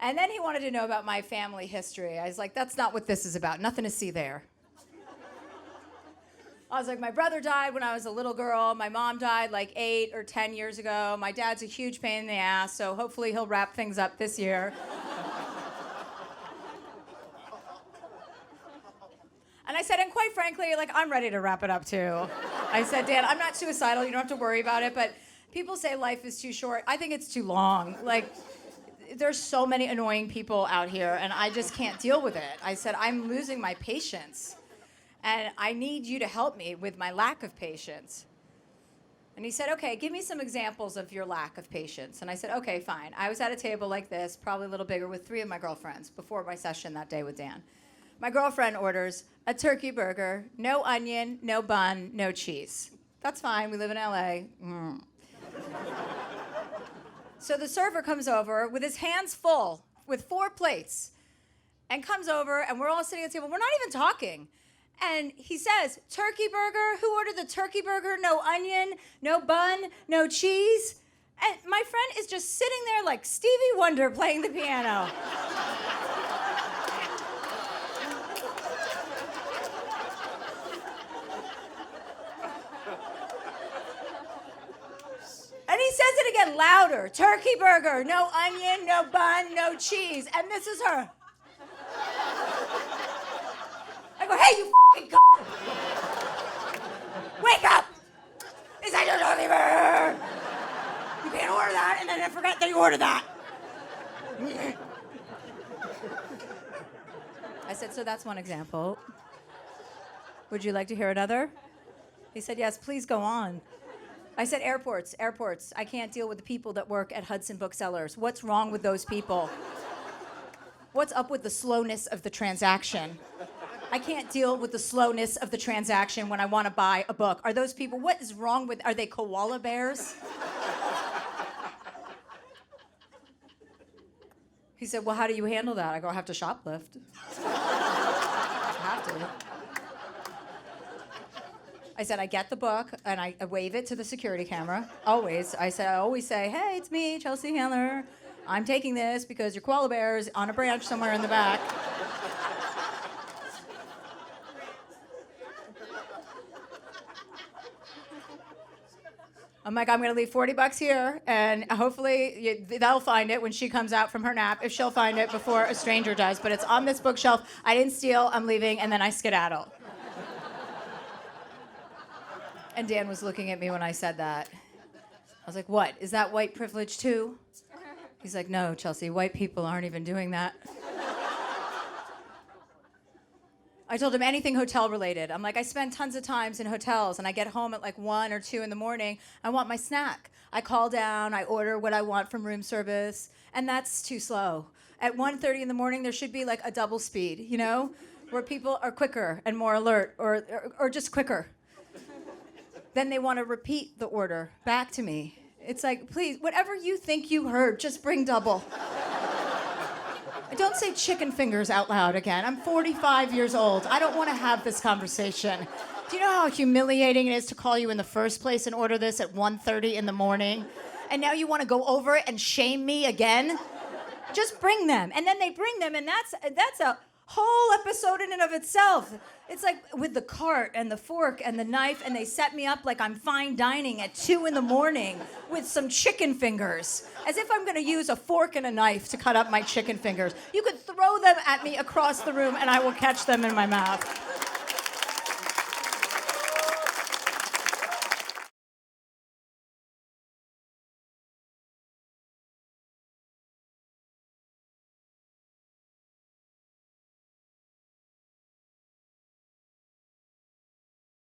And then he wanted to know about my family history. I was like, that's not what this is about. Nothing to see there. I was like, my brother died when I was a little girl. My mom died like 8 or 10 years ago. My dad's a huge pain in the ass, so hopefully he'll wrap things up this year. And I said, and quite frankly, like, I'm ready to wrap it up too. I said, Dan, I'm not suicidal. You don't have to worry about it, but people say life is too short. I think it's too long. Like, there's so many annoying people out here, and I just can't deal with it. I said, I'm losing my patience, and I need you to help me with my lack of patience. And he said, okay, give me some examples of your lack of patience. And I said, okay, fine. I was at a table like this, probably a little bigger, with 3 of my girlfriends before my session that day with Dan. My girlfriend orders a turkey burger, no onion, no bun, no cheese. That's fine, we live in LA. So the server comes over with his hands full, with 4 plates, and comes over, and we're all sitting at the table. We're not even talking. And he says, turkey burger? Who ordered the turkey burger? No onion, no bun, no cheese? And my friend is just sitting there like Stevie Wonder playing the piano. And he says it again, louder. Turkey burger, no onion, no bun, no cheese. And this is her. I go, hey, you f***ing wake up! Is that your turkey burger? You can't order that and then forget that you ordered that. I said, so that's one example. Would you like to hear another? He said, yes, please go on. I said, airports. I can't deal with the people that work at Hudson Booksellers. What's wrong with those people? What's up with the slowness of the transaction? I can't deal with the slowness of the transaction when I want to buy a book. Are those people, what is wrong with, are they koala bears? He said, well, how do you handle that? I go, I have to shoplift. I have to. I said, I get the book, and I wave it to the security camera, always. I always say, hey, it's me, Chelsea Handler. I'm taking this because your koala bear is on a branch somewhere in the back. I'm like, I'm going to leave $40 here, and hopefully they'll find it when she comes out from her nap, if she'll find it before a stranger does. But it's on this bookshelf. I didn't steal. I'm leaving, and then I skedaddle. And Dan was looking at me when I said that. I was like, what? Is that white privilege too? He's like, no, Chelsea, white people aren't even doing that. I told him anything hotel related. I'm like, I spend tons of times in hotels, and I get home at like 1 or 2 in the morning. I want my snack. I call down, I order what I want from room service, and that's too slow. At 1:30 in the morning, there should be like a double speed, you know, where people are quicker and more alert, or just quicker. Then they want to repeat the order back to me. It's like, please, whatever you think you heard, just bring double. Don't say chicken fingers out loud again. I'm 45 years old. I don't want to have this conversation. Do you know how humiliating it is to call you in the first place and order this at 1:30 in the morning? And now you want to go over it and shame me again? Just bring them. And then they bring them, and that's a whole episode in and of itself. It's like with the cart and the fork and the knife, and they set me up like I'm fine dining at 2 in the morning with some chicken fingers, as if I'm going to use a fork and a knife to cut up my chicken fingers. You could throw them at me across the room, and I will catch them in my mouth.